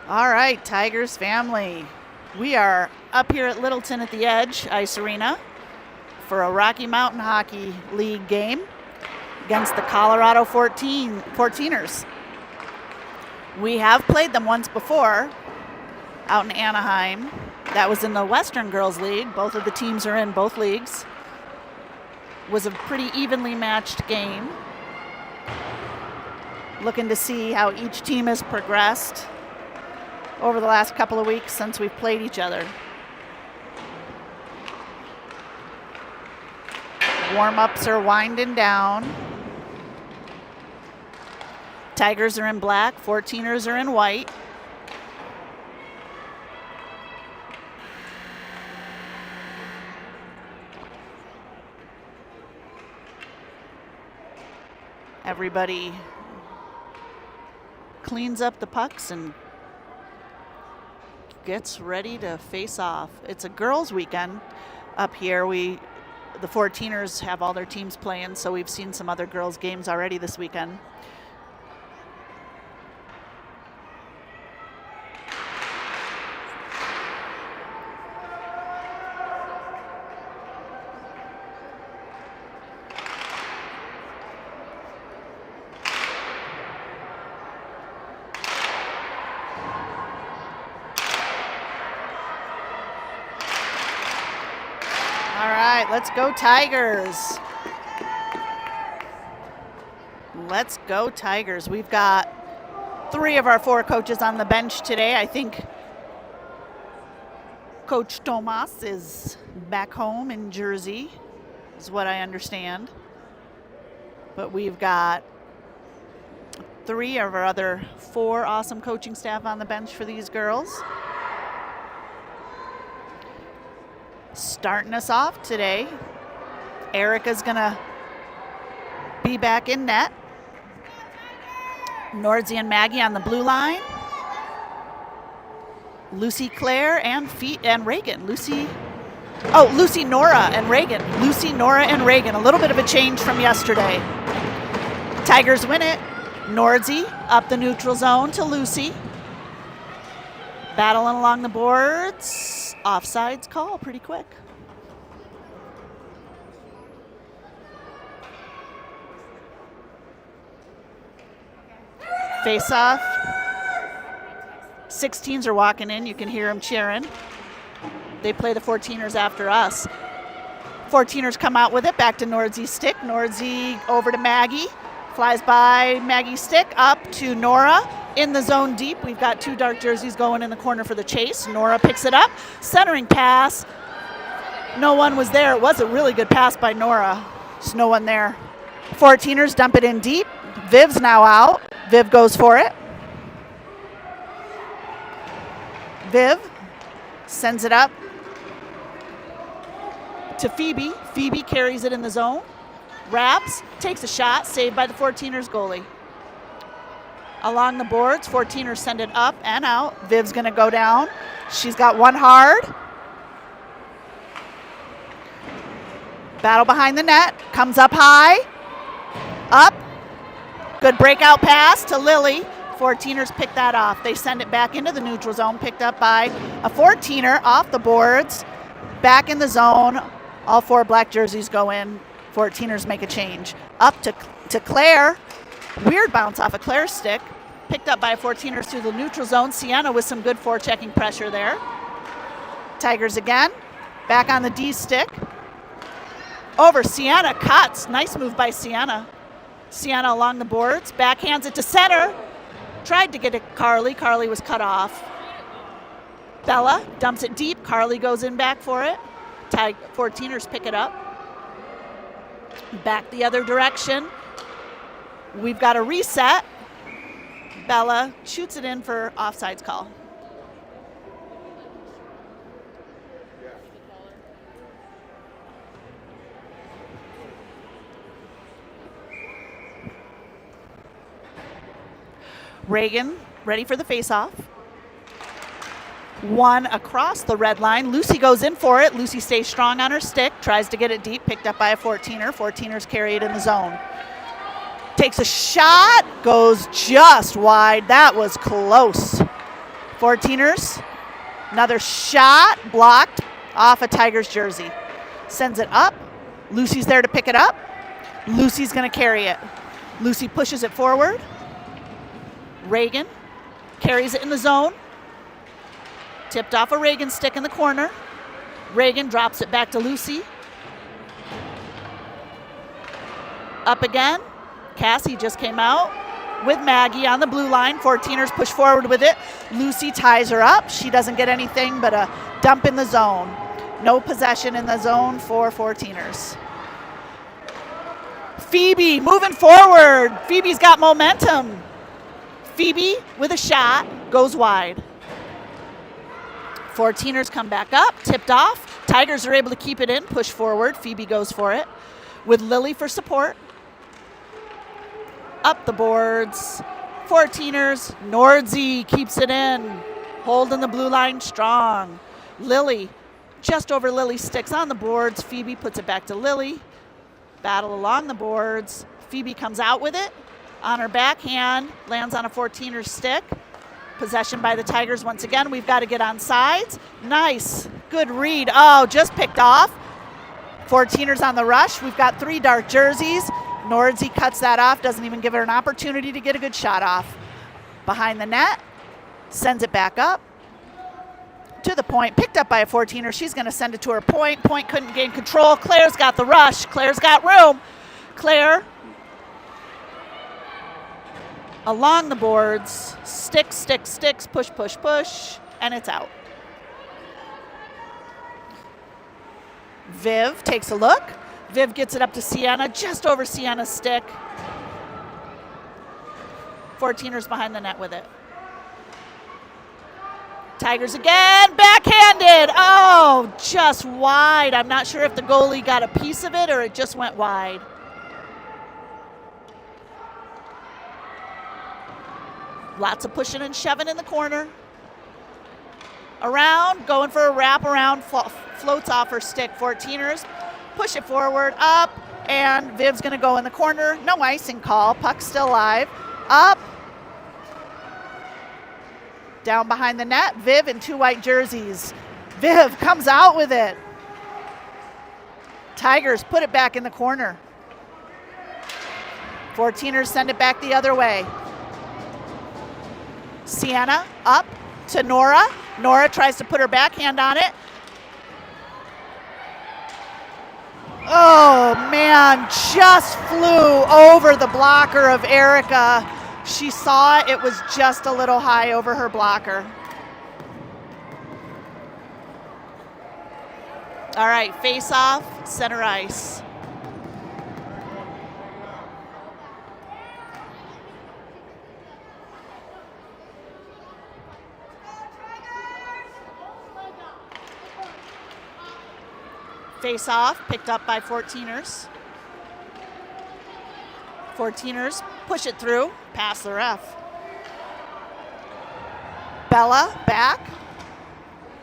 All right, Tigers family. We are up here at Littleton at the Edge Ice Arena for a Rocky Mountain Hockey League game against the Colorado 14ers. We have played them once before out in Anaheim. That was in the Western Girls League. Both of the teams are in both leagues. It was a pretty evenly matched game. Looking to see how each team has progressed over the last couple of weeks since we've played each other. Warm-ups are winding down. Tigers are in black, 14ers are in white. Everybody cleans up the pucks and gets ready to face off. It's a girls' weekend up here. The 14ers have all their teams playing, so we've seen some other girls' games already this weekend. Let's go Tigers. Let's go Tigers. We've got 3 of our 4 coaches on the bench today. I think Coach Tomas is back home in Jersey, is what I understand. But we've got 3 of our other 4 awesome coaching staff on the bench for these girls. Starting us off today, Erica's gonna be back in net. Nordzi and Maggie on the blue line. Lucy Claire and Reagan. Lucy, Nora and Reagan. Lucy, Nora, and Reagan. A little bit of a change from yesterday. Tigers win it. Nordzi up the neutral zone to Lucy. Battling along the boards. Offsides call pretty quick. Face off. 16s are walking in. You can hear them cheering. They play the 14ers after us. 14ers come out with it. Back to Nordzi's stick. Nordzi over to Maggie. Flies by Maggie's stick. Up to Nora. In the zone deep, we've got 2 dark jerseys going in the corner for the chase. Nora picks it up. Centering pass. No one was there. It was a really good pass by Nora. Just no one there. 14ers dump it in deep. Viv's now out. Viv goes for it. Viv sends it up to Phoebe. Phoebe carries it in the zone. Wraps, takes a shot, saved by the 14ers goalie. Along the boards, 14ers send it up and out. Viv's gonna go down. She's got one hard. Battle behind the net, comes up high. Up, good breakout pass to Lily. 14ers pick that off. They send it back into the neutral zone, picked up by a 14er off the boards. Back in the zone, all 4 black jerseys go in. 14ers make a change. Up to Claire. Weird bounce off of Claire's stick. Picked up by 14ers through the neutral zone. Sienna with some good forechecking pressure there. Tigers again. Back on the D stick. Over Sienna. Cuts. Nice move by Sienna. Sienna along the boards. Backhands it to center. Tried to get it Carly. Carly was cut off. Bella dumps it deep. Carly goes in back for it. 14ers pick it up. Back the other direction. We've got a reset. Bella shoots it in for offsides call. Reagan ready for the face-off. One across the red line. Lucy goes in for it. Lucy stays strong on her stick, tries to get it deep, picked up by a 14er. 14ers carry it in the zone. Takes a shot, goes just wide. That was close. 14ers. Another shot blocked off a Tigers jersey. Sends it up. Lucy's there to pick it up. Lucy's going to carry it. Lucy pushes it forward. Reagan carries it in the zone. Tipped off a Reagan stick in the corner. Reagan drops it back to Lucy. Up again. Cassie just came out with Maggie on the blue line. 14ers push forward with it. Lucy ties her up. She doesn't get anything but a dump in the zone. No possession in the zone for 14ers. Phoebe moving forward. Phoebe's got momentum. Phoebe with a shot goes wide. 14ers come back up, tipped off. Tigers are able to keep it in, push forward. Phoebe goes for it with Lily for support. Up the boards. 14ers. Nordzi keeps it in, holding the blue line strong. Lily just over Lily's sticks on the boards. Phoebe puts it back to Lily. Battle along the boards. Phoebe comes out with it on her backhand, lands on a 14er stick. Possession by the Tigers once again. We've got to get on sides. Nice. Good read. Oh, just picked off. 14ers on the rush. We've got 3 dark jerseys. Nordzi cuts that off. Doesn't even give her an opportunity to get a good shot off. Behind the net. Sends it back up. To the point. Picked up by a 14er. She's going to send it to her point. Point couldn't gain control. Claire's got the rush. Claire's got room. Claire along the boards. Sticks, sticks, sticks. Push, push, push. And it's out. Viv takes a look. Viv gets it up to Sienna, just over Sienna's stick. 14ers behind the net with it. Tigers again, backhanded. Oh, just wide. I'm not sure if the goalie got a piece of it or it just went wide. Lots of pushing and shoving in the corner. Around, going for a wrap around, floats off her stick. 14ers push it forward, up, and Viv's going to go in the corner. No icing call. Puck still live. Up. Down behind the net. Viv in 2 white jerseys. Viv comes out with it. Tigers put it back in the corner. 14ers send it back the other way. Sienna up to Nora. Nora tries to put her backhand on it. Oh, man, just flew over the blocker of Erica. She saw it. It was just a little high over her blocker. All right, face off, center ice. Face off, picked up by 14ers. 14ers push it through, past the ref. Bella back.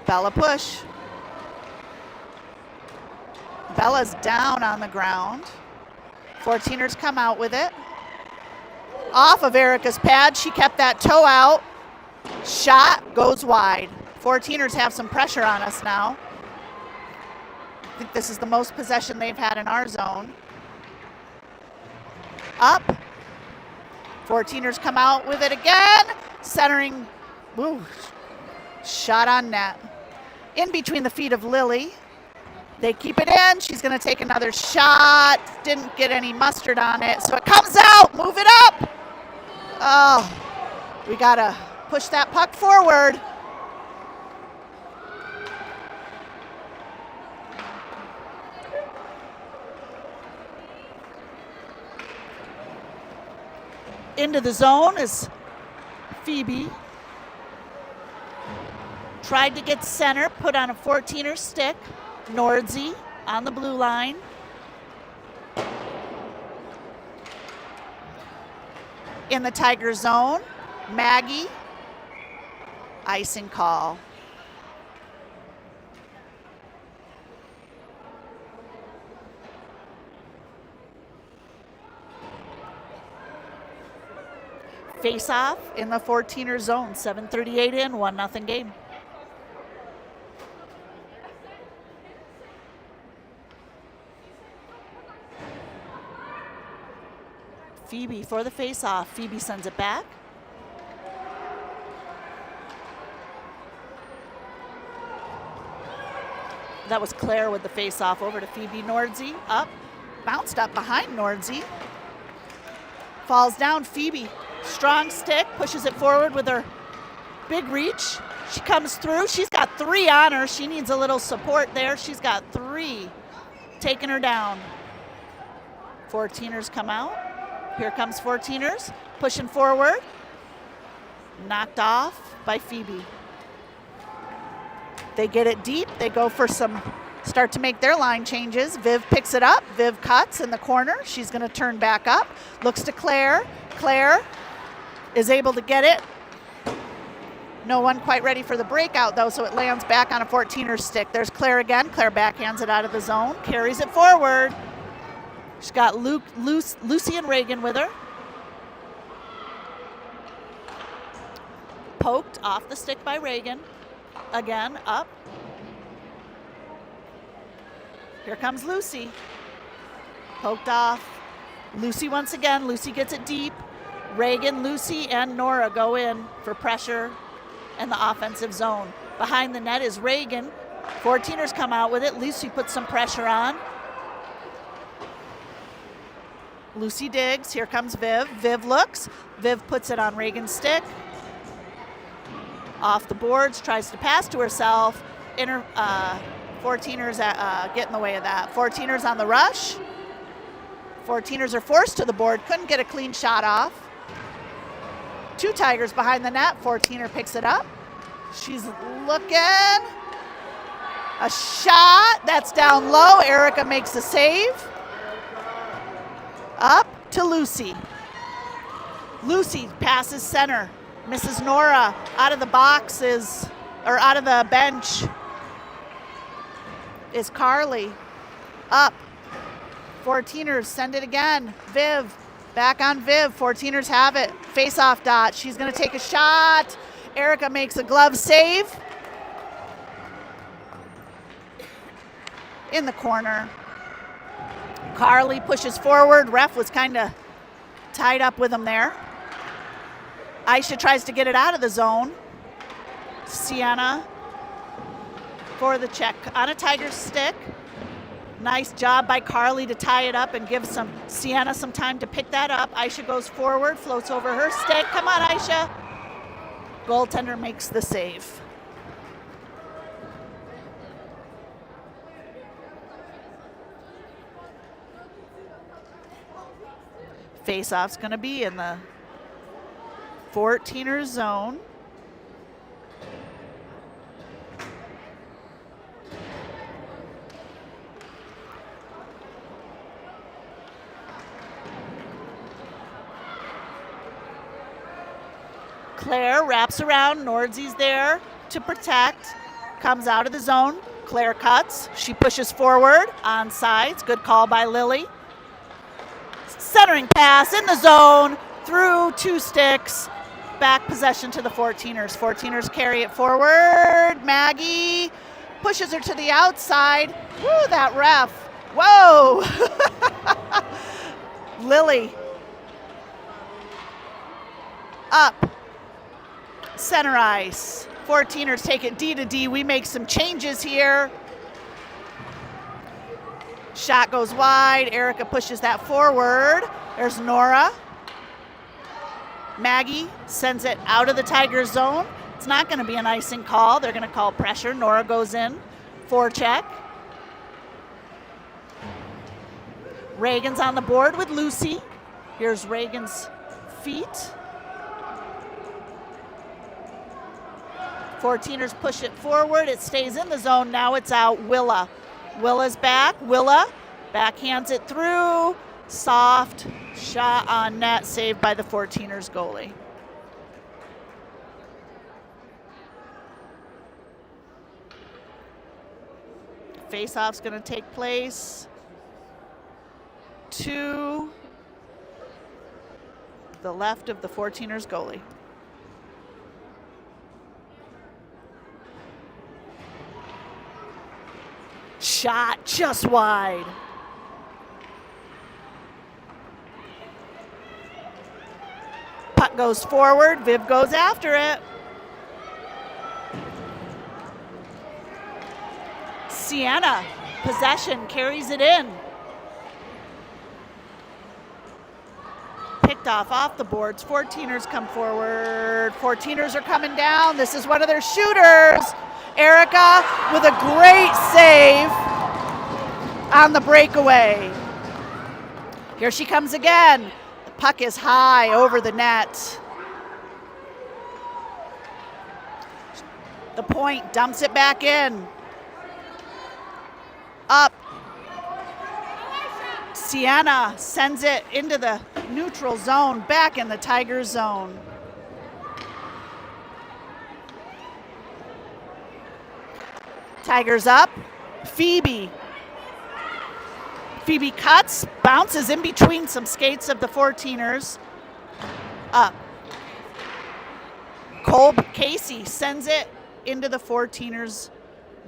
Bella push. Bella's down on the ground. 14ers come out with it. Off of Erica's pad, she kept that toe out. Shot goes wide. 14ers have some pressure on us now. I think this is the most possession they've had in our zone. Up. 14ers come out with it again. Centering. Ooh. Shot on net. In between the feet of Lily. They keep it in. She's going to take another shot. Didn't get any mustard on it. So it comes out. Move it up. Oh, we got to push that puck forward. Into the zone is Phoebe. Tried to get center, put on a 14er stick. Nordzi on the blue line. In the Tiger zone, Maggie. Icing call. Face off in the 14er zone. 7:38 in, 1-0 game. Phoebe for the face-off. Phoebe sends it back. That was Claire with the face-off over to Phoebe. Nordzi up, bounced up behind Nordzi. Falls down. Phoebe, strong stick, pushes it forward with her big reach. She comes through. She's got 3 on her. She needs a little support there. She's got 3 taking her down. 14ers come out. Here comes 14ers, pushing forward. Knocked off by Phoebe. They get it deep. They go for start to make their line changes. Viv picks it up. Viv cuts in the corner. She's going to turn back up. Looks to Claire. Claire is able to get it. No one quite ready for the breakout, though, so it lands back on a 14er stick. There's Claire again. Claire backhands it out of the zone, carries it forward. She's got Lucy and Reagan with her. Poked off the stick by Reagan. Again, up. Here comes Lucy. Poked off. Lucy once again. Lucy gets it deep. Reagan, Lucy, and Nora go in for pressure in the offensive zone. Behind the net is Reagan. 14ers come out with it. Lucy puts some pressure on. Lucy digs. Here comes Viv. Viv looks. Viv puts it on Reagan's stick. Off the boards, tries to pass to herself. 14ers get in the way of that. 14ers on the rush. 14ers are forced to the board. Couldn't get a clean shot off. 2 Tigers behind the net. 14er picks it up. She's looking. A shot. That's down low. Erica makes the save. Up to Lucy. Lucy passes center. Mrs. Nora out of the out of the bench is Carly. Up. 14ers send it again. Viv. Back on Viv. 14ers have it. Face off dot. She's going to take a shot. Erica makes a glove save. In the corner. Carly pushes forward. Ref was kind of tied up with him there. Aisha tries to get it out of the zone. Sienna for the check on a Tiger stick. Nice job by Carly to tie it up and give Sienna some time to pick that up. Aisha goes forward, floats over her stick. Come on, Aisha. Goaltender makes the save. Face-off's going to be in the 14er zone. Claire wraps around. Nordzi's there to protect. Comes out of the zone. Claire cuts. She pushes forward. On sides. Good call by Lily. Centering pass in the zone. Through 2 sticks. Back possession to the 14ers. 14ers carry it forward. Maggie pushes her to the outside. Woo, that ref. Whoa. Lily. Up. Center ice. 14ers take it D to D. We make some changes here. Shot goes wide. Erica pushes that forward. There's Nora. Maggie sends it out of the Tiger zone. It's not going to be an icing call. They're going to call pressure. Nora goes in. Forecheck. Reagan's on the board with Lucy. Here's Reagan's feet. 14ers push it forward. It stays in the zone. Now it's out. Willa. Willa's back. Willa backhands it through. Soft shot on net, saved by the 14ers goalie. Face-off's going to take place. 2 the left of the 14ers goalie. Shot just wide. Puck goes forward. Viv goes after it. Sienna, possession, carries it in. Picked off the boards. 14ers come forward. 14ers are coming down. This is one of their shooters. Erica with a great save on the breakaway. Here she comes again. The puck is high over the net. The point dumps it back in. Up. Sienna sends it into the neutral zone, back in the Tigers zone. Tigers up. Phoebe. Phoebe cuts, bounces in between some skates of the 14ers. Up. Colb Casey sends it into the 14ers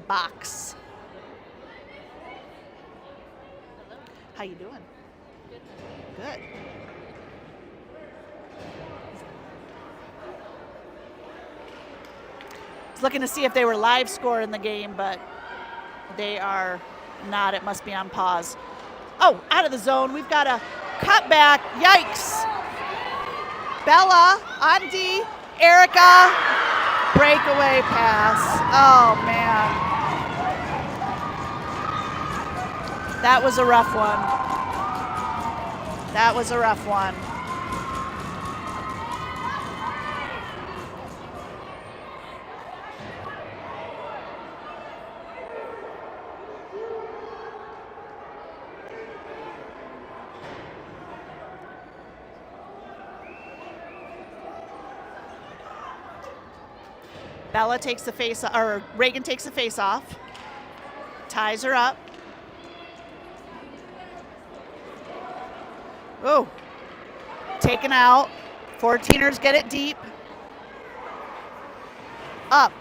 box. How you doing? Good. I was looking to see if they were live scoring the game, but they are not. It must be on pause. Oh, out of the zone. We've got a cutback. Yikes. Bella, Andi, Erica, breakaway pass. Oh, man. That was a rough one. That was a rough one. Bella takes the face, or Reagan takes the face off. Ties her up. Oh, taken out. 14ers get it deep. Up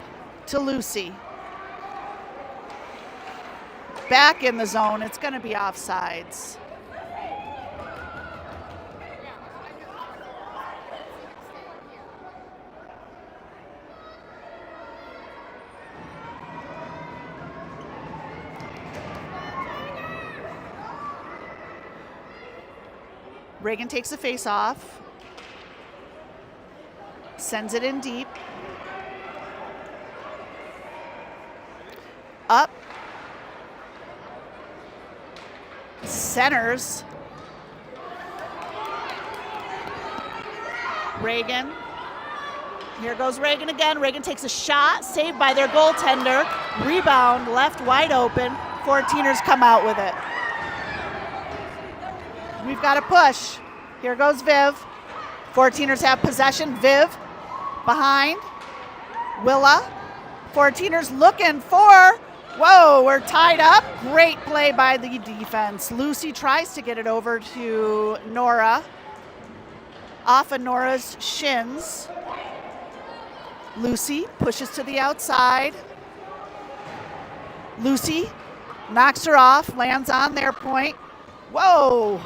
to Lucy. Back in the zone. It's going to be offsides. Reagan takes the face off, sends it in deep. Up. Centers. Reagan. Here goes Reagan again. Reagan takes a shot, saved by their goaltender. Rebound, left wide open. 14ers come out with it. We've got a push. Here goes Viv. 14ers have possession. Viv behind. Willa. 14ers looking for. Whoa, we're tied up. Great play by the defense. Lucy tries to get it over to Nora. Off of Nora's shins. Lucy pushes to the outside. Lucy knocks her off, lands on their point. Whoa.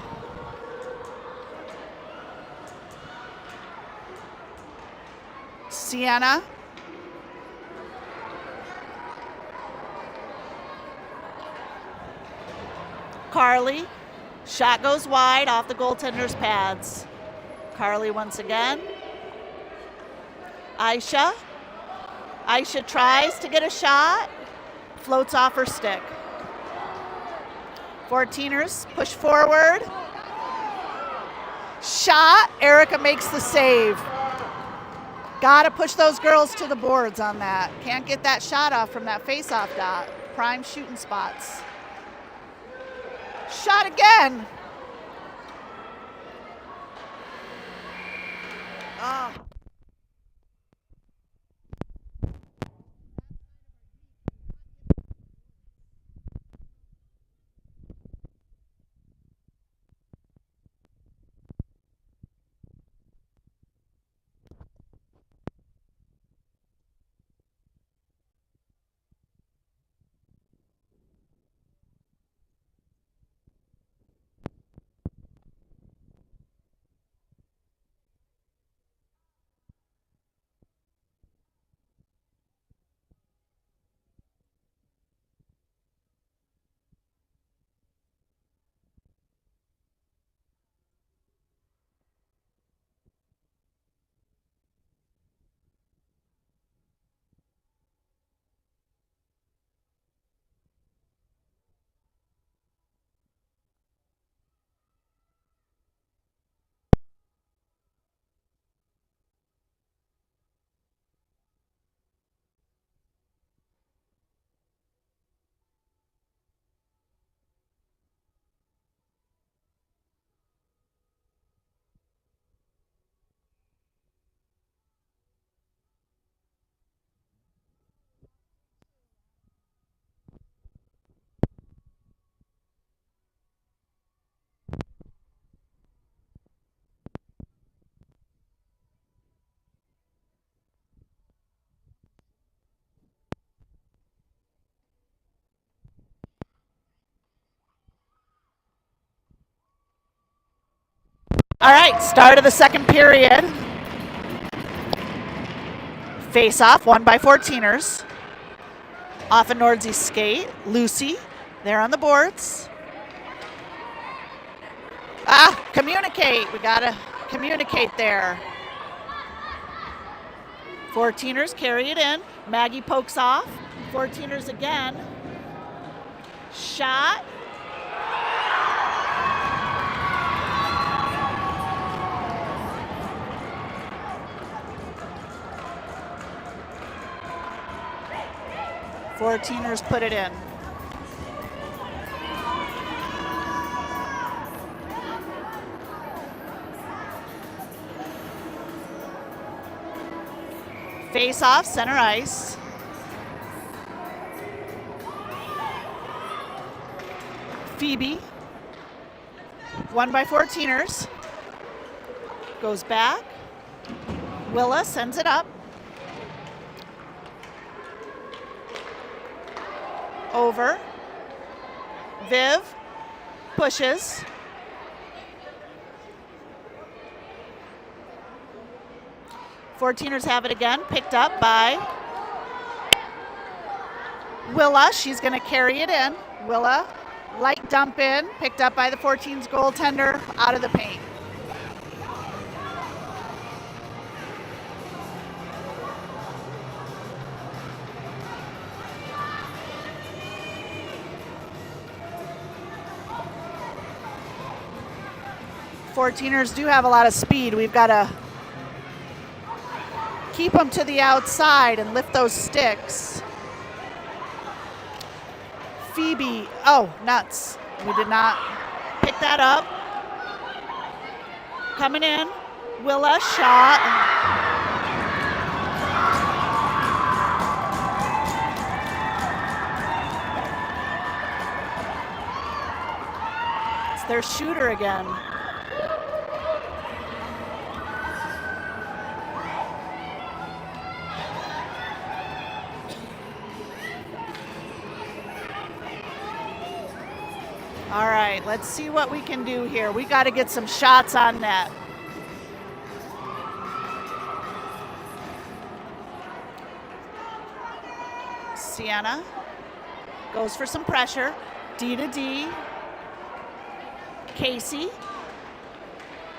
Sienna. Carly. Shot goes wide off the goaltender's pads. Carly once again. Aisha. Aisha tries to get a shot. Floats off her stick. 14ers push forward. Shot. Erica makes the save. Gotta push those girls to the boards on that. Can't get that shot off from that face-off dot. Prime shooting spots. Shot again. Oh. All right, start of the second period. Face off, won by 14ers. Off a Nordsey skate. Lucy, there on the boards. Communicate. We got to communicate there. 14ers carry it in. Maggie pokes off. 14ers again. Shot. Fourteeners put it in. Face off, center ice. Phoebe, won by 14ers. Goes back. Willa sends it up. Over. Viv pushes. Fourteeners have it again, picked up by Willa. She's going to carry it in. Willa, light dump in, picked up by the 14's goaltender, out of the paint. Fourteeners do have a lot of speed. We've got to keep them to the outside and lift those sticks. Phoebe, oh, nuts. We did not pick that up. Coming in, Willa, shot. It's their shooter again. All right, let's see what we can do here. We got to get some shots on net. Sienna goes for some pressure. D to D. Casey.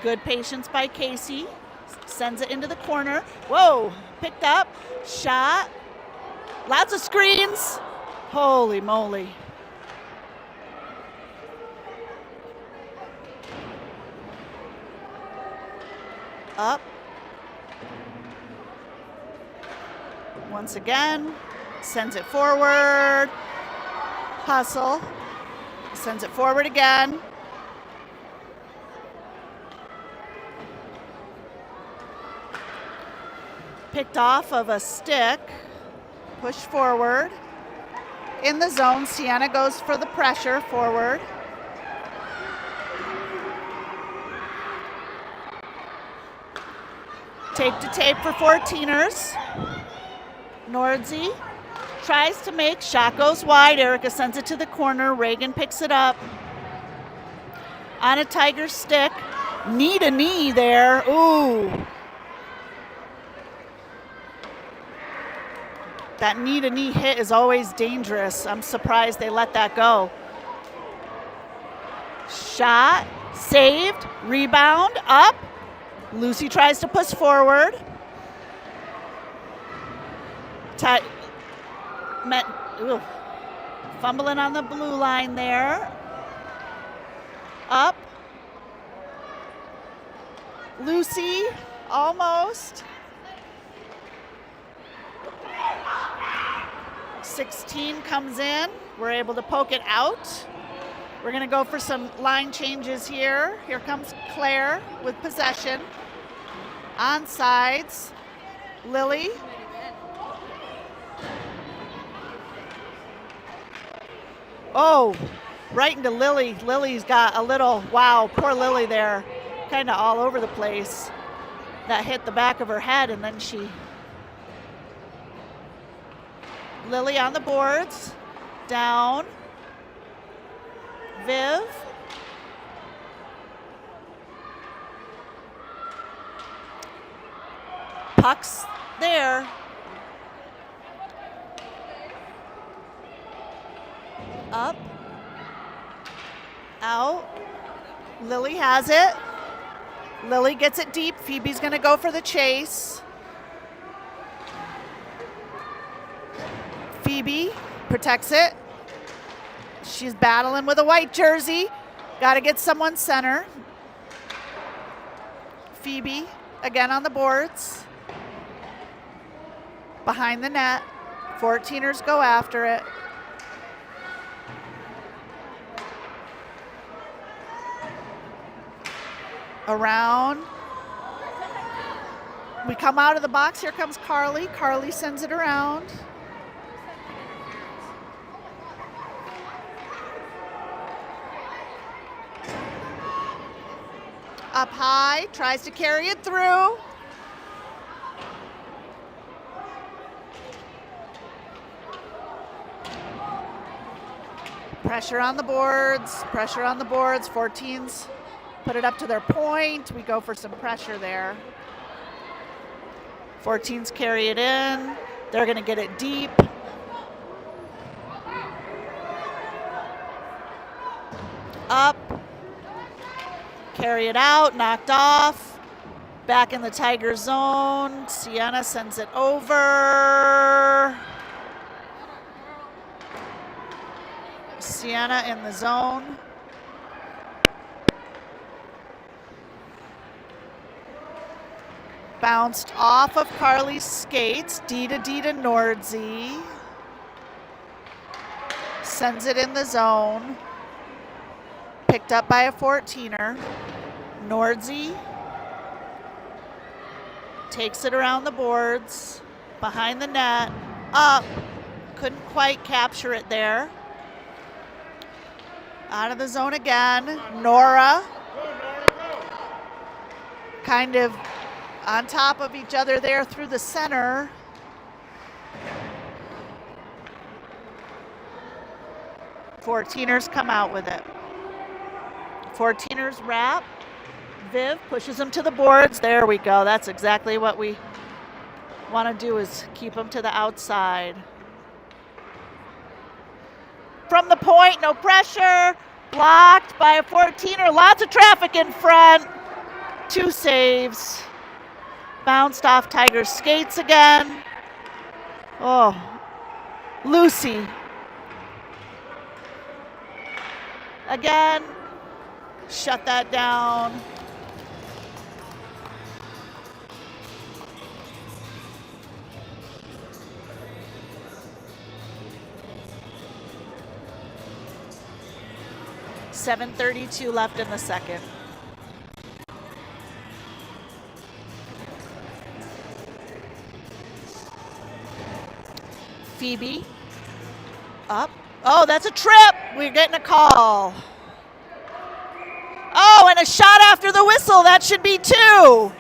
Good patience by Casey. Sends it into the corner. Whoa, picked up. Shot. Lots of screens. Holy moly. Up. Once again, sends it forward. Hustle. Sends it forward again. Picked off of a stick. Push forward. In the zone, Sienna goes for the pressure forward. Tape to tape for 14ers. Nordsey tries to make, shot goes wide. Erica sends it to the corner. Reagan picks it up. On a Tiger stick. Knee to knee there. Ooh. That knee to knee hit is always dangerous. I'm surprised they let that go. Shot, saved, rebound, up. Lucy tries to push forward. Fumbling on the blue line there. Up. Lucy, almost. 16 comes in. We're able to poke it out. We're going to go for some line changes here. Here comes Claire with possession. On sides, Lily. Oh, right into Lily. Lily's got a little, wow, poor Lily there. Kind of all over the place. That hit the back of her head, and then she... Lily on the boards. Down. Viv. Puck's there. Up. Out. Lily has it. Lily gets it deep. Phoebe's going to go for the chase. Phoebe protects it. She's battling with a white jersey. Got to get someone center. Phoebe again on the boards. Behind the net. 14ers go after it. Around. We come out of the box. Here comes Carly. Carly sends it around. Up high, tries to carry it through. Pressure on the boards, pressure on the boards. 14s put it up to their point. We go for some pressure there. 14s carry it in. They're going to get it deep. Up. Carry it out, knocked off. Back in the Tiger zone. Sienna sends it over. Sienna in the zone. Bounced off of Carly's skates. D to Nordzy. Sends it in the zone. Picked up by a 14er. Nordzy takes it around the boards. Behind the net. Up. Couldn't quite capture it there. Out of the zone again. Nora. Kind of on top of each other there through the center. Fourteeners come out with it. 14ers wrap. Viv pushes them to the boards. There we go. That's exactly what we want to do, is keep them to the outside. From the point, no pressure. Blocked by a 14er. Lots of traffic in front. 2 saves. Bounced off Tiger's skates again. Oh, Lucy. Again. Shut that down. .732 left in the second. Phoebe. Up. Oh, that's a trip. We're getting a call. Oh, and a shot after the whistle. That should be 2.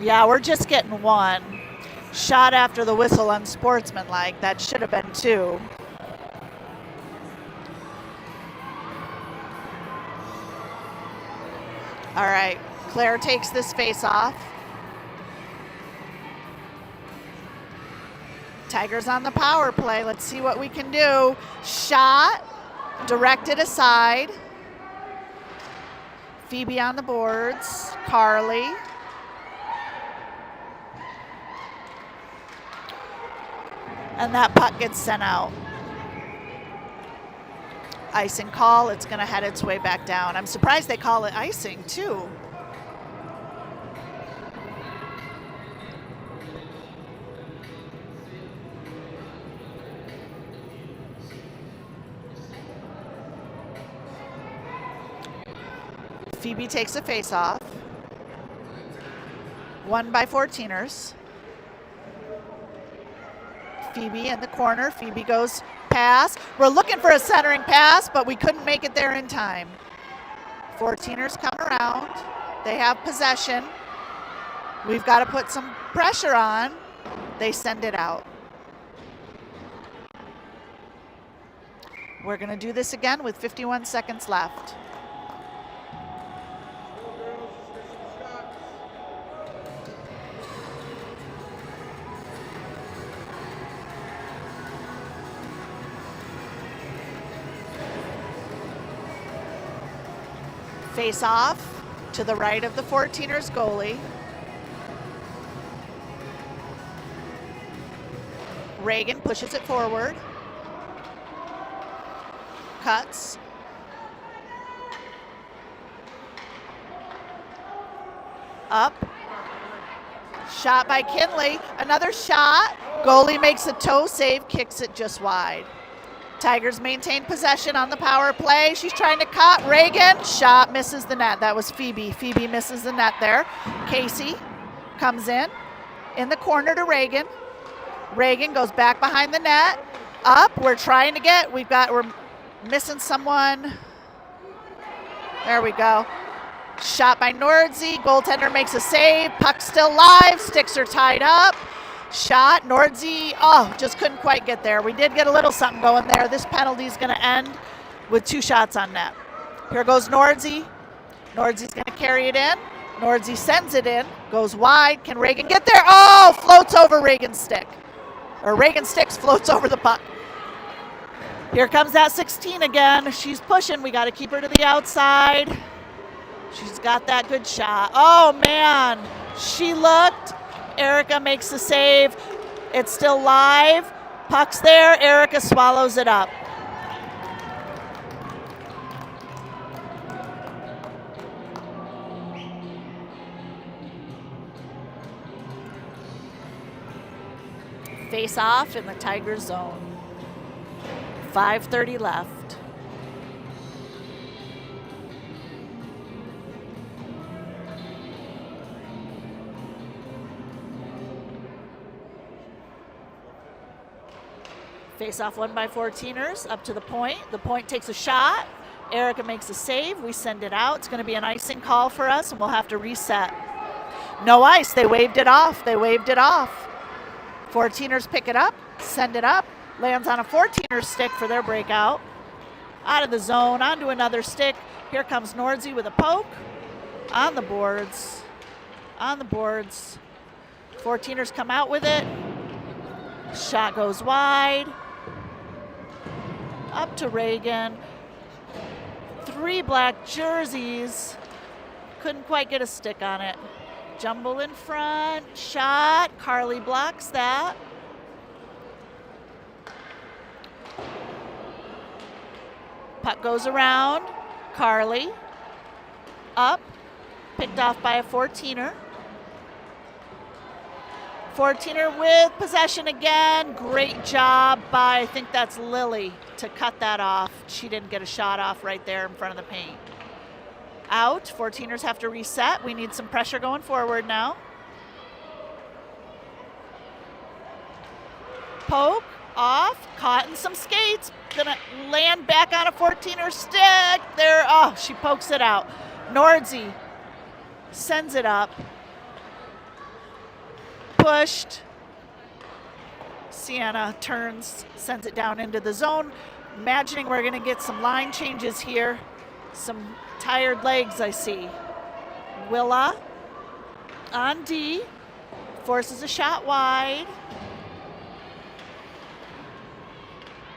Yeah, we're just getting 1. Shot after the whistle, unsportsmanlike. That should have been 2. All right, Claire takes this face off. Tigers on the power play. Let's see what we can do. Shot, directed aside. Phoebe on the boards. Carly. And that puck gets sent out. Icing call. It's going to head its way back down. I'm surprised they call it icing, too. Phoebe takes a face-off. 1 by 14ers. Phoebe in the corner. Phoebe goes pass. We're looking for a centering pass, but we couldn't make it there in time. 14ers come around. They have possession. We've got to put some pressure on. They send it out. We're going to do this again with 51 seconds left. Face off to the right of the 14ers goalie. Reagan pushes it forward. Cuts. Up. Shot by Kinley. Another shot. Goalie makes a toe save, kicks it just wide. Tigers maintain possession on the power play. She's trying to cut. Reagan, shot, misses the net. That was Phoebe. Phoebe misses the net there. Casey comes in the corner to Reagan. Reagan goes back behind the net. Up, we're trying to get, we're missing someone. There we go. Shot by Nordzi. Goaltender makes a save. Puck still live. Sticks are tied up. Shot. Nordzi, just couldn't quite get there. We did get a little something going there. This penalty is going to end with 2 shots on net. Here goes Nordzi. Nordzi's going to carry it in. Nordzi sends it in. Goes wide. Can Reagan get there? Oh, floats over Reagan's stick. Or Reagan sticks, floats over the puck. Here comes that 16 again. She's pushing. We got to keep her to the outside. She's got that good shot. Oh, man. She looked. Erica makes the save. It's still live. Puck's there. Erica swallows it up. Face off in the Tigers zone. 5:30 left. Face-off won by 14ers, up to the point. The point takes a shot. Erica makes a save. We send it out. It's going to be an icing call for us, and we'll have to reset. No ice. They waved it off. 14ers pick it up, send it up. Lands on a 14er stick for their breakout. Out of the zone, onto another stick. Here comes Nordzi with a poke. On the boards. 14ers come out with it. Shot goes wide. Up to Reagan. 3 black jerseys. Couldn't quite get a stick on it. Jumble in front. Shot. Carly blocks that. Puck goes around. Carly. Up. Picked off by a 14er. 14er with possession again. Great job by, I think that's Lily, to cut that off. She didn't get a shot off right there in front of the paint. Out. 14ers have to reset. We need some pressure going forward now. Poke. Off. Caught in some skates. Gonna land back on a 14er stick. There. Oh, she pokes it out. Nordzi sends it up. Pushed. Sienna turns, sends it down into the zone. Imagining we're going to get some line changes here. Some tired legs, I see. Willa on D. Forces a shot wide.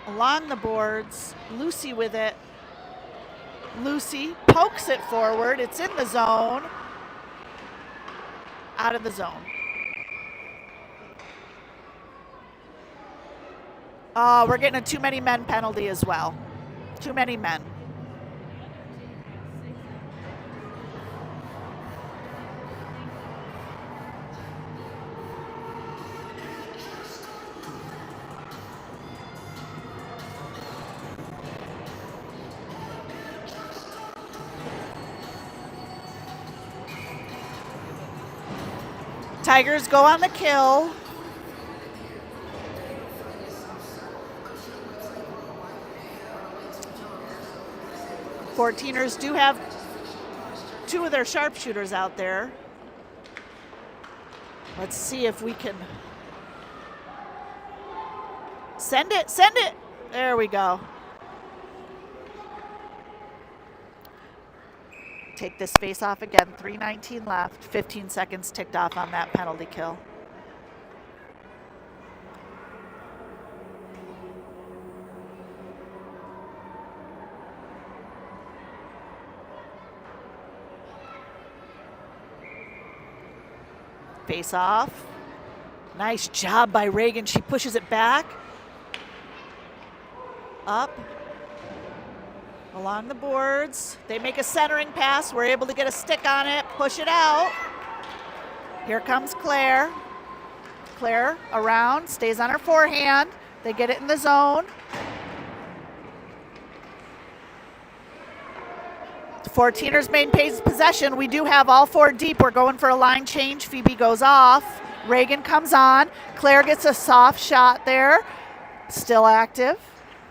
Along the boards. Lucy with it. Lucy pokes it forward. It's in the zone. Out of the zone. We're getting a too many men penalty as well. Too many men. Tigers go on the kill. Fourteeners do have 2 of their sharpshooters out there. Let's see if we can send it, send it. There we go. Take this face off again, 3:19 left, 15 seconds ticked off on that penalty kill. Face off. Nice job by Reagan. She pushes it back. Up. Along the boards. They make a centering pass. We're able to get a stick on it. Push it out. Here comes Claire. Claire around. Stays on her forehand. They get it in the zone. 14ers maintains possession. We do have all four deep. We're going for a line change. Phoebe goes off. Reagan comes on. Claire gets a soft shot there. Still active.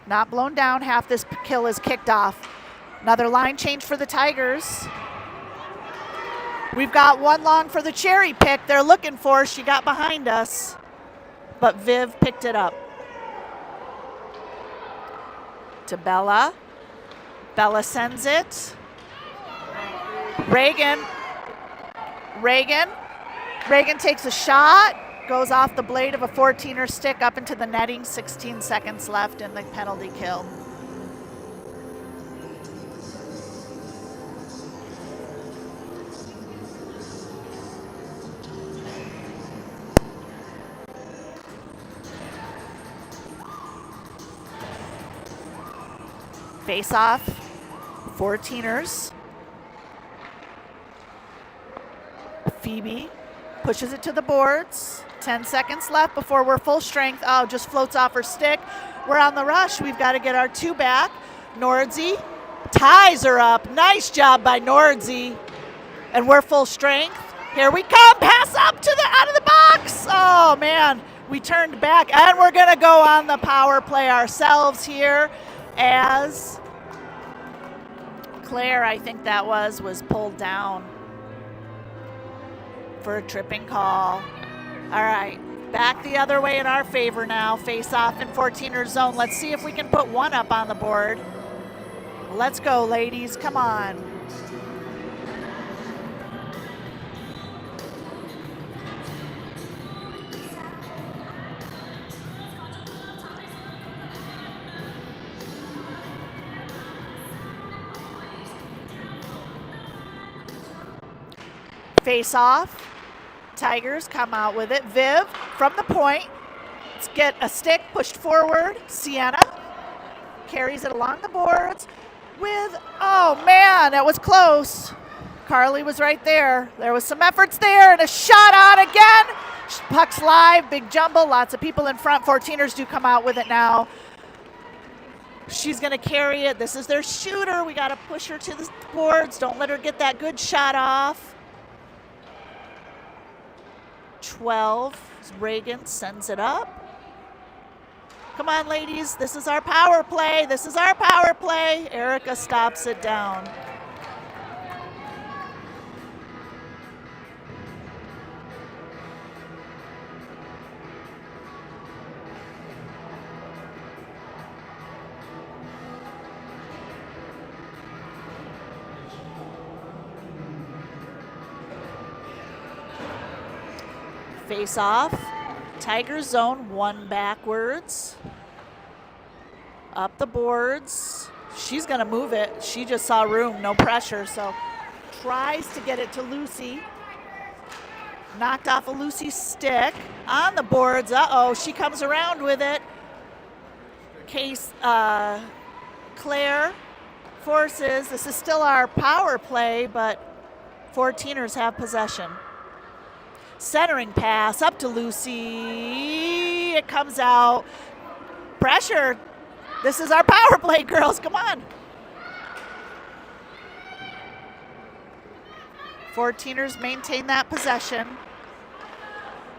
Not blown down. Half this kill is kicked off. Another line change for the Tigers. We've got one long for the cherry pick they're looking for. She got behind us, but Viv picked it up. To Bella. Bella sends it. Reagan takes a shot, goes off the blade of a 14er stick up into the netting, 16 seconds left in the penalty kill. Face off, 14ers. Phoebe pushes it to the boards. 10 seconds left before we're full strength. Oh, just floats off her stick. We're on the rush. We've got to get our two back. Nordzi ties her up. Nice job by Nordzi. And we're full strength. Here we come. Pass up to the out of the box. Oh, man. We turned back. And we're going to go on the power play ourselves here as Claire, I think that was pulled down for a tripping call. All right, back the other way in our favor now. Face off in 14er zone. Let's see if we can put one up on the board. Let's go, ladies. Come on. Face off. Tigers come out with it. Viv from the point. Let's get a stick pushed forward. Sienna carries it along the boards with, oh man, that was close. Carly was right there. There was some efforts there and a shot on again. Puck's live, big jumble, lots of people in front. 14ers do come out with it now. She's gonna carry it. This is their shooter. We gotta push her to the boards. Don't let her get that good shot off. 12, Reagan sends it up. Come on, ladies, this is our power play. This is our power play. Erica stops it down. Face off. Tiger zone, one backwards. Up the boards. She's going to move it. She just saw room, no pressure, so tries to get it to Lucy. Knocked off of Lucy's stick. On the boards. Uh-oh, she comes around with it. Claire forces. This is still our power play, but 14ers have possession. Centering pass up to Lucy. It comes out. Pressure. This is our power play, girls. Come on. 14ers maintain that possession.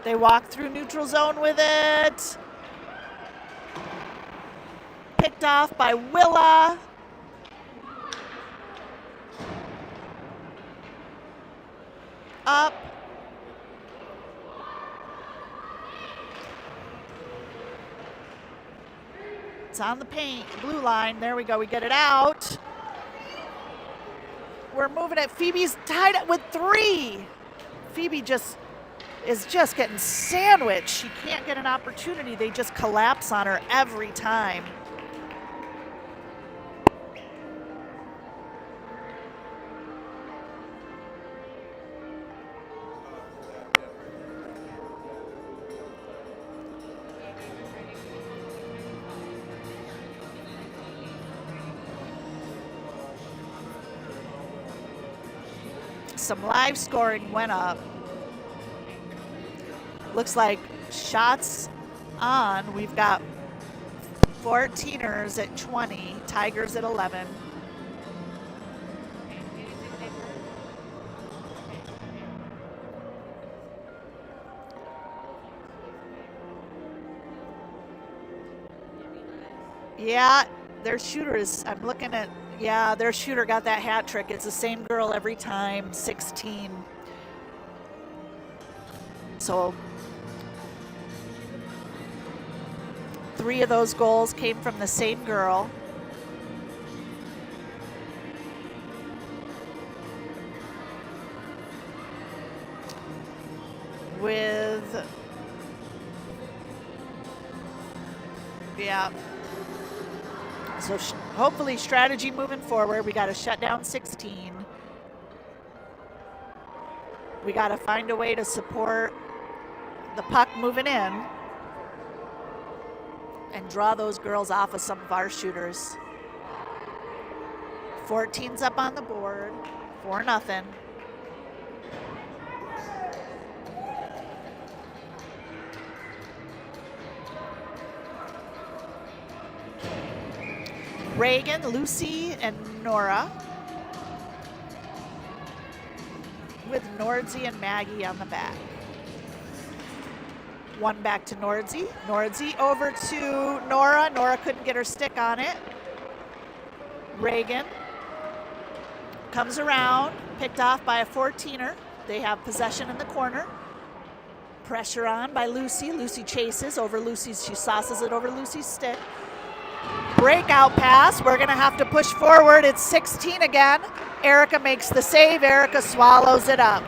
They walk through neutral zone with it. Picked off by Willa. Up. It's on the paint, blue line. There we go. We get it out. We're moving it. Phoebe's tied up with 3. Phoebe is just getting sandwiched. She can't get an opportunity. They just collapse on her every time. Some live scoring went up. Looks like shots on. We've got 14ers at 20, Tigers at 11. Yeah, their shooter is, I'm looking at, yeah, their shooter got that hat trick. It's the same girl every time, 16. So 3 of those goals came from the same girl. With, yeah. So hopefully strategy moving forward. We got to shut down 16. We got to find a way to support the puck moving in and draw those girls off of some of our shooters. 14's up on the board, 4-0. Reagan, Lucy, and Nora, with Nordzi and Maggie on the back. One back to Nordzi. Nordzi over to Nora. Nora couldn't get her stick on it. Reagan comes around, picked off by a 14er. They have possession in the corner. Pressure on by Lucy. Lucy chases over Lucy's, she sauces it over Lucy's stick. Breakout pass. We're going to have to push forward. It's 16 again. Erica makes the save. Erica swallows it up.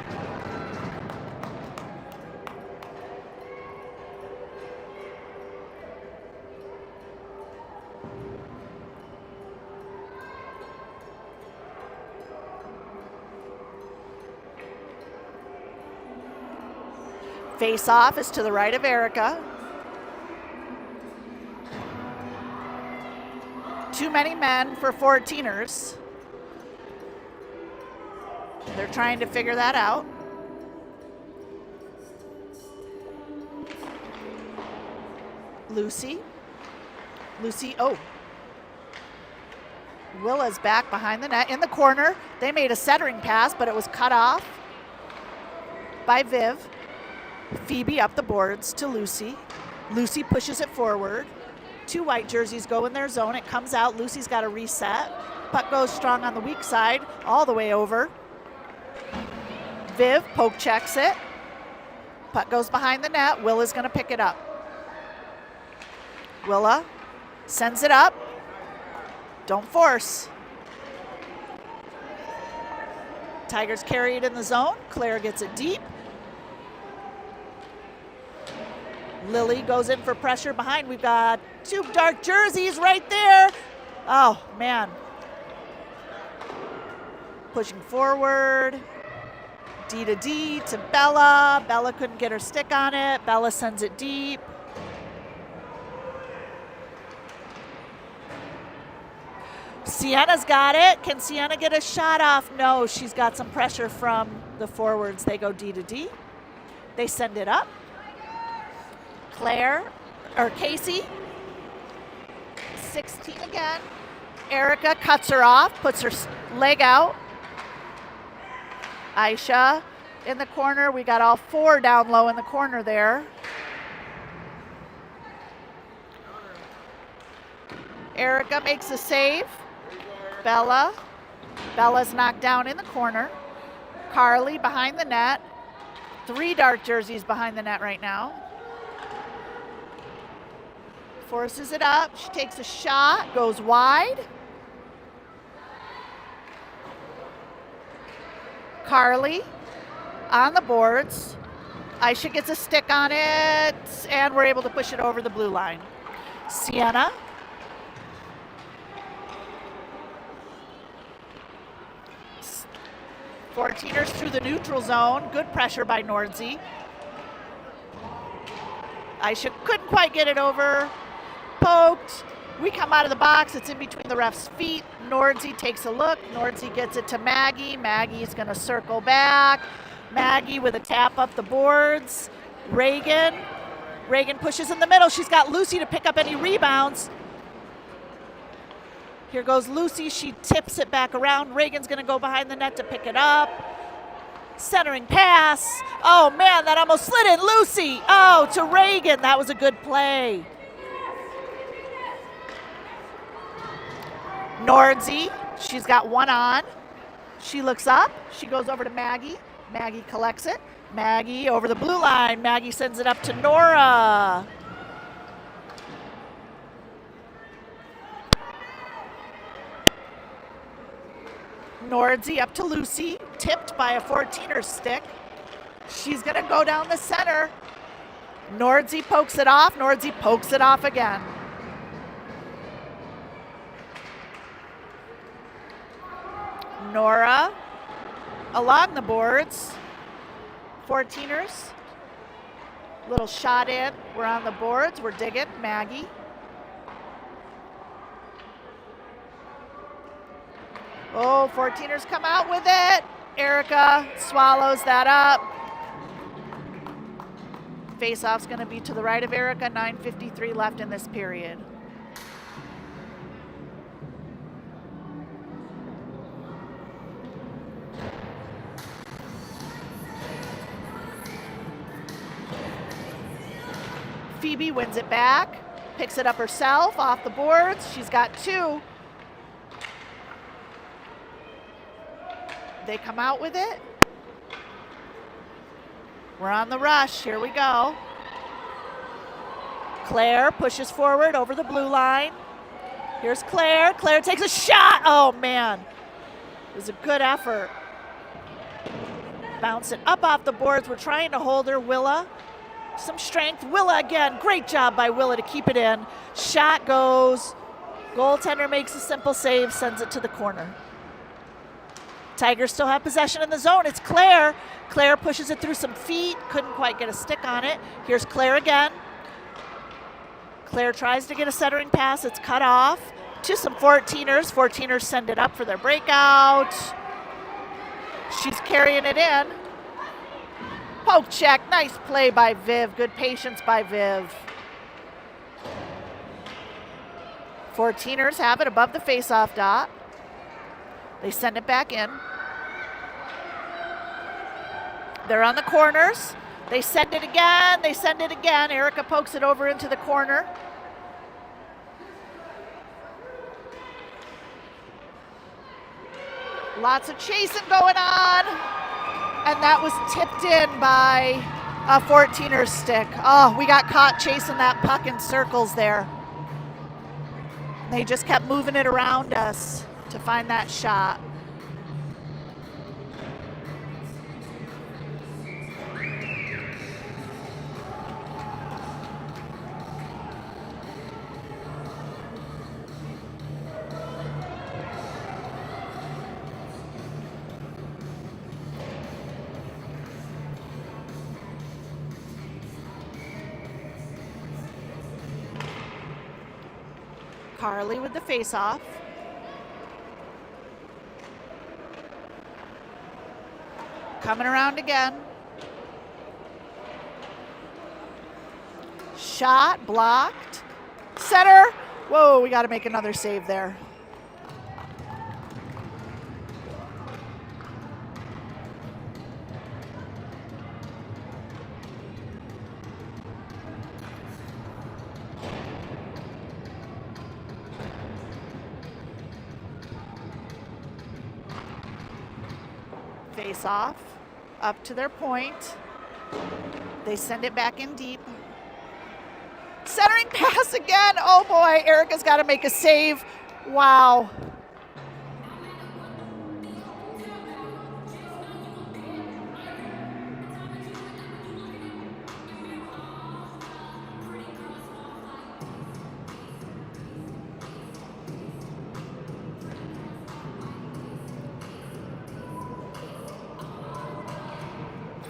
Face off is to the right of Erica. Too many men for 14ers. They're trying to figure that out. Lucy. Oh. Willa's back behind the net in the corner. They made a centering pass, but it was cut off by Viv. Phoebe up the boards to Lucy. Lucy pushes it forward. 2 white jerseys go in their zone. It comes out. Lucy's got to reset. Puck goes strong on the weak side, all the way over. Viv poke checks it. Puck goes behind the net. Willa's going to pick it up. Willa sends it up. Don't force. Tigers carry it in the zone. Claire gets it deep. Lily goes in for pressure behind. We've got 2 dark jerseys right there. Oh, man. Pushing forward. D to D to Bella. Bella couldn't get her stick on it. Bella sends it deep. Sienna's got it. Can Sienna get a shot off? No, she's got some pressure from the forwards. They go D to D. They send it up. Casey, 16 again. Erica cuts her off, puts her leg out. Aisha in the corner. We got all 4 down low in the corner there. Erica makes a save. Bella's knocked down in the corner. Carly behind the net. 3 dark jerseys behind the net right now. Forces it up. She takes a shot, goes wide. Carly on the boards. Aisha gets a stick on it, and we're able to push it over the blue line. Sienna. Fourteeners through the neutral zone. Good pressure by Nordzi. Aisha couldn't quite get it over. Poked. We come out of the box. It's in between the ref's feet. Nordzi takes a look. Nordzi gets it to Maggie. Maggie's going to circle back. Maggie with a tap up the boards. Reagan. Reagan pushes in the middle. She's got Lucy to pick up any rebounds. Here goes Lucy. She tips it back around. Reagan's going to go behind the net to pick it up. Centering pass. Oh, man, that almost slid in. Lucy. Oh, to Reagan. That was a good play. Nordzi, she's got one on. She looks up. She goes over to Maggie. Maggie collects it. Maggie over the blue line. Maggie sends it up to Nora. Nordzi up to Lucy. Tipped by a 14er stick. She's going to go down the center. Nordzi pokes it off. Nordzi pokes it off again. Nora along the boards. 14ers. Little shot in. We're on the boards. We're digging. Maggie. Oh, 14ers come out with it. Erica swallows that up. Face-off's going to be to the right of Erica. 9:53 left in this period. Phoebe wins it back, picks it up herself off the boards. She's got two. They come out with it. We're on the rush. Here we go. Claire pushes forward over the blue line. Here's Claire. Claire takes a shot. Oh, man. It was a good effort. Bounce it up off the boards. We're trying to hold her. Willa. Some strength. Willa again. Great job by Willa to keep it in. Shot goes. Goaltender makes a simple save, sends it to the corner. Tigers still have possession in the zone. It's Claire. Claire pushes it through some feet. Couldn't quite get a stick on it. Here's Claire again. Claire tries to get a centering pass. It's cut off to some 14ers. 14ers send it up for their breakout. She's carrying it in. Poke check. Nice play by Viv. Good patience by Viv. 14ers have it above the faceoff dot. They send it back in. They're on the corners. They send it again. They send it again. Erica pokes it over into the corner. Lots of chasing going on. And that was tipped in by a 14er stick. Oh, we got caught chasing that puck in circles there. They just kept moving it around us to find that shot. Carly with the face-off. Coming around again. Shot blocked. Center. Whoa, we got to make another save there. Face off, up to their point. They send it back in deep. Centering pass again. Oh boy, Erica's got to make a save. Wow.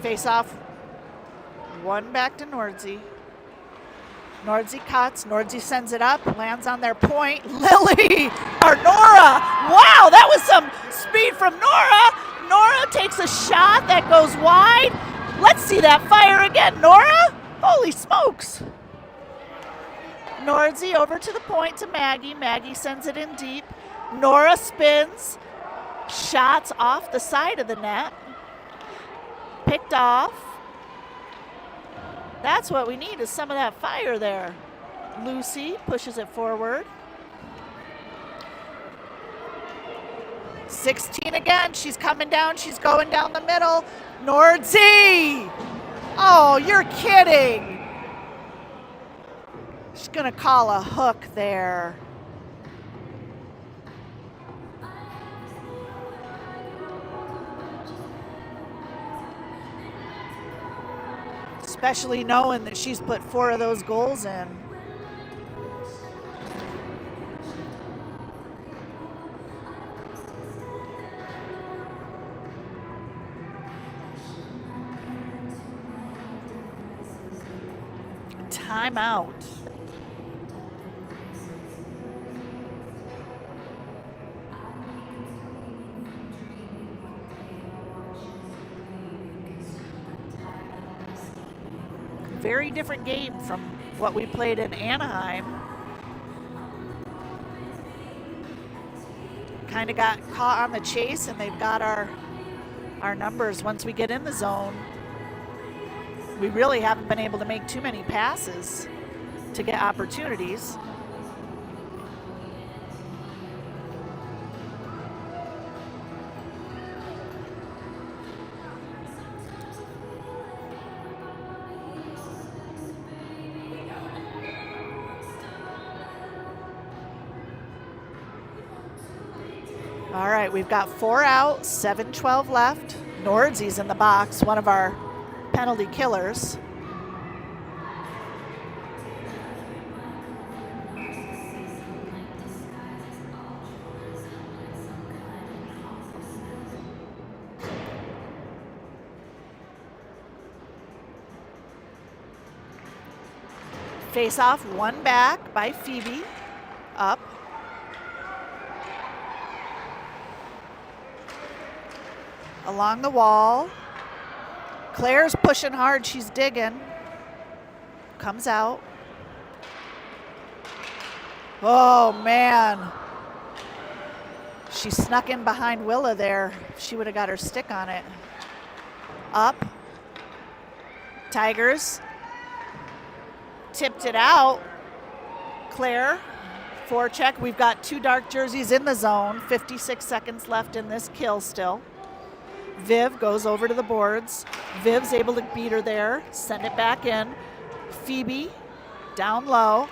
Face off. One back to Nordzi. Nordzi cuts. Nordzi sends it up. Lands on their point. Lily or Nora. Wow, that was some speed from Nora. Nora takes a shot that goes wide. Let's see that fire again. Nora? Holy smokes. Nordzi over to the point to Maggie. Maggie sends it in deep. Nora spins. Shots off the side of the net. Picked off. That's what we need, is some of that fire there. Lucy pushes it forward. 16 again. She's coming down. She's going down the middle. Nordzi! Oh, you're kidding. She's going to call a hook there. Especially knowing that she's put 4 of those goals in. Timeout. Very different game from what we played in Anaheim. Kind of got caught on the chase, and they've got our numbers once we get in the zone. We really haven't been able to make too many passes to get opportunities. All right, we've got 4 out, 7:12 left. Nordzi's in the box, one of our penalty killers. Face off, one back by Phoebe, up. Along the wall. Claire's pushing hard. She's digging. Comes out. Oh, man. She snuck in behind Willa there. She would have got her stick on it. Up. Tigers. Tipped it out. Claire. Forecheck. We've got 2 dark jerseys in the zone. 56 seconds left in this kill still. Viv goes over to the boards. Viv's able to beat her there, send it back in. Phoebe down low.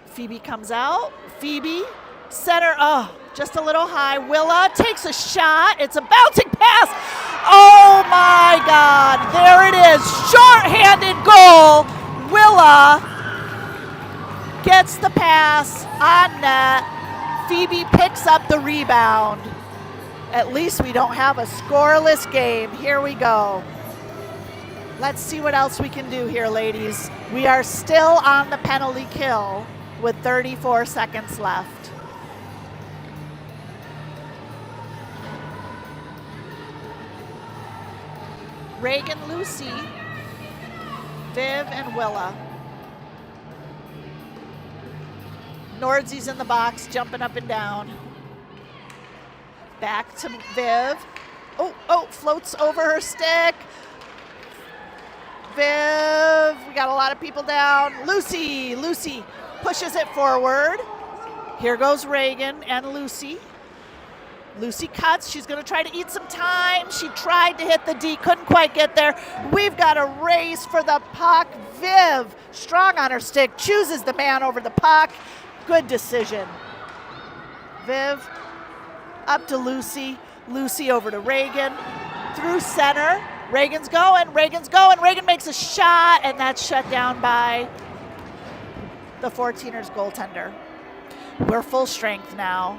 Phoebe comes out. Phoebe, center, oh, just a little high. Willa takes a shot. It's a bouncing pass. Oh my God, there it is. Short-handed goal. Willa gets the pass on net. Phoebe picks up the rebound. At least we don't have a scoreless game. Here we go. Let's see what else we can do here, ladies. We are still on the penalty kill with 34 seconds left. Reagan, Lucy, Viv, and Willa. Nordzi's in the box, jumping up and down. Back to Viv. Oh, floats over her stick. Viv, we got a lot of people down. Lucy pushes it forward. Here goes Reagan and Lucy. Lucy cuts. She's going to try to eat some time. She tried to hit the D, couldn't quite get there. We've got a race for the puck. Viv, strong on her stick, chooses the man over the puck. Good decision. Viv up to Lucy. Lucy over to Reagan. Through center. Reagan's going. Reagan makes a shot, and that's shut down by the 14ers goaltender. We're full strength now.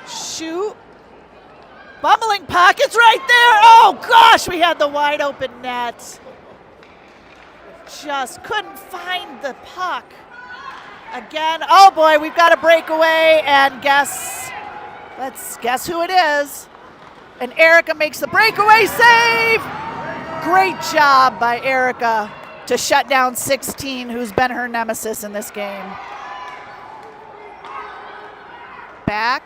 Shoot. Bumbling puck, it's right there. Oh gosh, we had the wide open net. Just couldn't find the puck. Again, oh boy, we've got a breakaway, and let's guess who it is. And Erica makes the breakaway save. Great job by Erica to shut down 16, who's been her nemesis in this game. Back.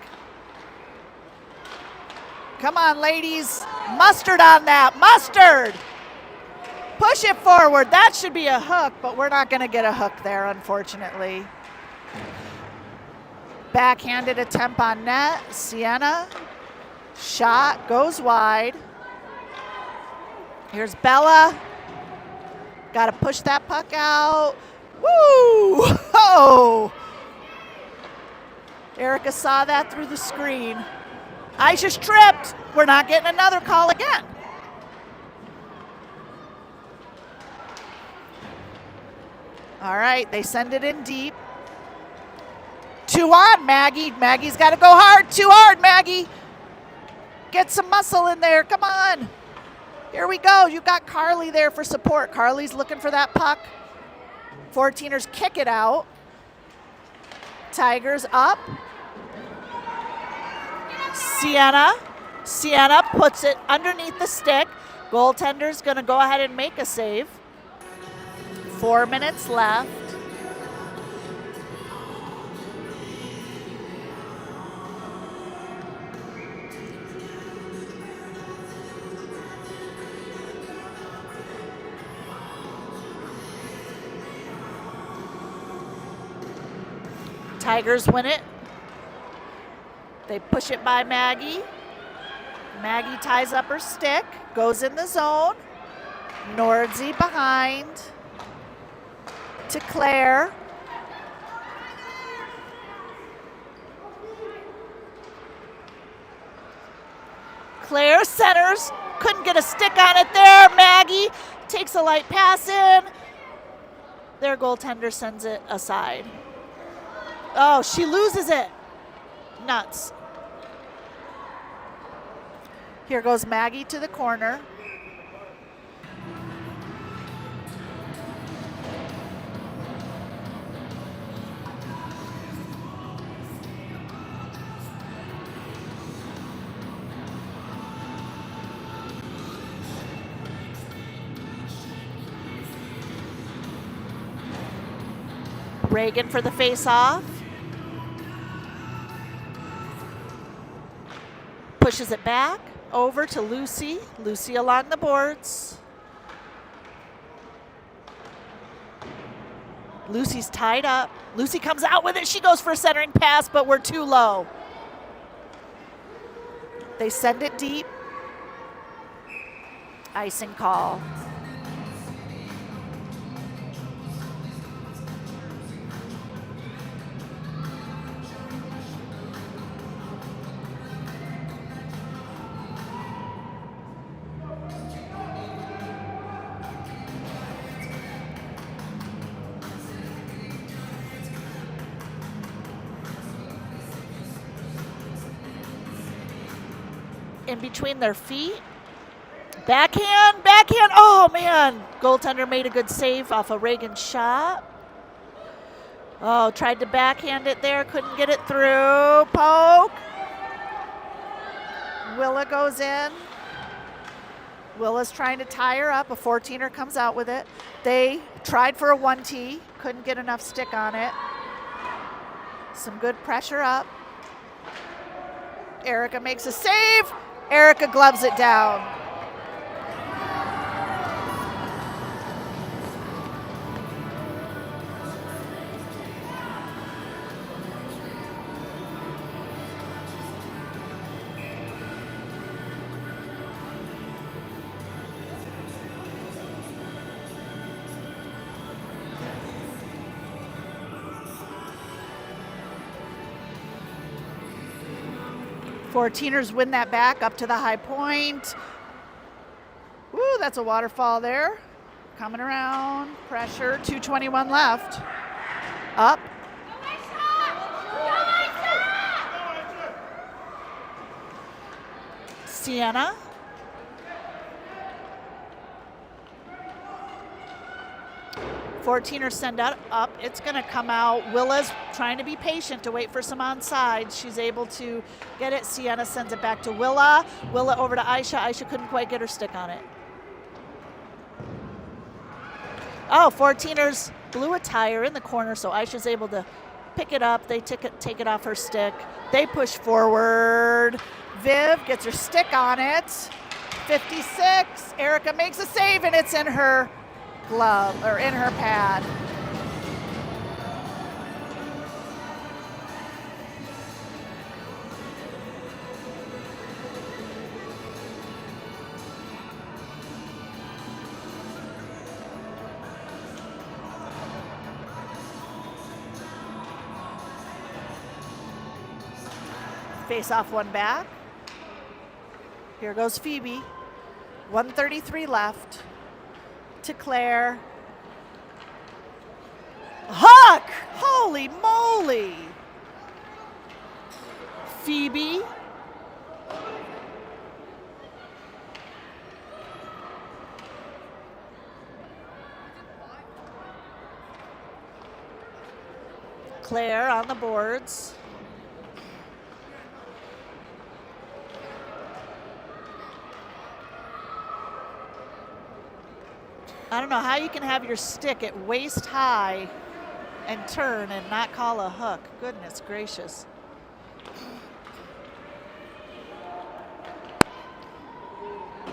Come on, ladies. Mustard on that. Mustard. Push it forward. That should be a hook, but we're not going to get a hook there, unfortunately. Backhanded attempt on net. Sienna. Shot. Goes wide. Here's Bella. Got to push that puck out. Woo! Oh! Erica saw that through the screen. I just tripped. We're not getting another call again. All right, they send it in deep. 2 on, Maggie. Maggie's got to go hard. 2 hard, Maggie. Get some muscle in there. Come on. Here we go. You've got Carly there for support. Carly's looking for that puck. 14ers kick it out. Tigers up. Sienna puts it underneath the stick. Goaltender's going to go ahead and make a save. 4 minutes left. Tigers win it. They push it by Maggie. Maggie ties up her stick, goes in the zone. Nordzi behind to Claire. Claire centers, couldn't get a stick on it there. Maggie takes a light pass in. Their goaltender sends it aside. Oh, she loses it. Nuts. Here goes Maggie to the corner. Reagan for the face-off. Pushes it back over to Lucy. Lucy along the boards. Lucy's tied up. Lucy comes out with it. She goes for a centering pass, but we're too low. They send it deep. Icing call. In between their feet. Backhand. Oh, man. Goaltender made a good save off a Reagan shot. Oh, tried to backhand it there. Couldn't get it through. Poke. Willa goes in. Willa's trying to tie her up. A 14er comes out with it. They tried for a 1T. Couldn't get enough stick on it. Some good pressure up. Erica makes a save. Erica gloves it down. Fourteeners win that back up to the high point. Woo, that's a waterfall there. Coming around, pressure, 2:21 left. Up. Sienna. Fourteeners send up. It's going to come out. Willa's trying to be patient to wait for some onside. She's able to get it. Sienna sends it back to Willa. Willa over to Aisha. Aisha couldn't quite get her stick on it. Oh, Fourteeners blew a tire in the corner, so Aisha's able to pick it up. They take it off her stick. They push forward. Viv gets her stick on it. 56. Erica makes a save, and it's in her glove, or in her pad. Face off one back. Here goes Phoebe. 1:33 left. To Claire. Huck! Holy moly! Phoebe. Claire on the boards. I don't know how you can have your stick at waist high and turn and not call a hook. Goodness gracious.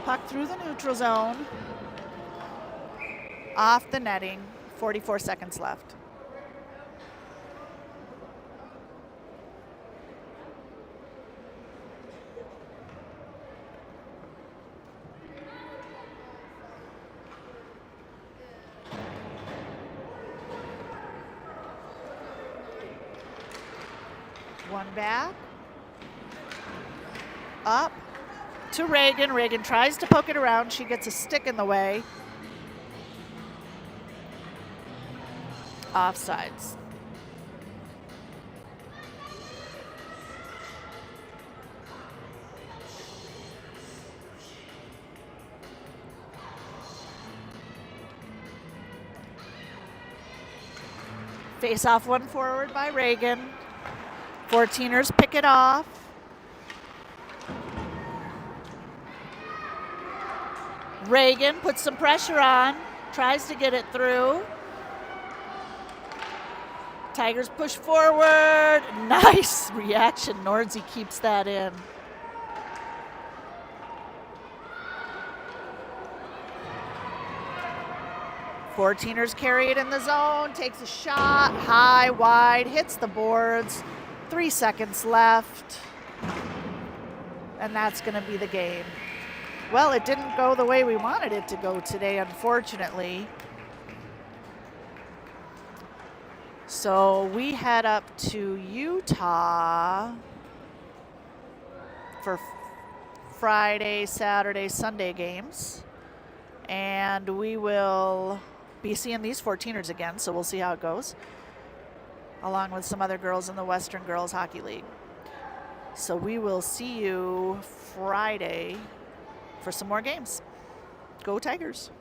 Puck through the neutral zone. Off the netting. 44 seconds left. One back. Up to Reagan. Reagan tries to poke it around. She gets a stick in the way. Offsides. Face off one forward by Reagan. Fourteeners pick it off. Reagan puts some pressure on, tries to get it through. Tigers push forward. Nice reaction. Nordzi keeps that in. Fourteeners carry it in the zone, takes a shot, high, wide, hits the boards. 3 seconds left, and that's going to be the game. Well, it didn't go the way we wanted it to go today, unfortunately. So we head up to Utah for Friday, Saturday, Sunday games, and we will be seeing these Fourteeners again, so we'll see how it goes, along with some other girls in the Western Girls Hockey League. So we will see you Friday for some more games. Go Tigers.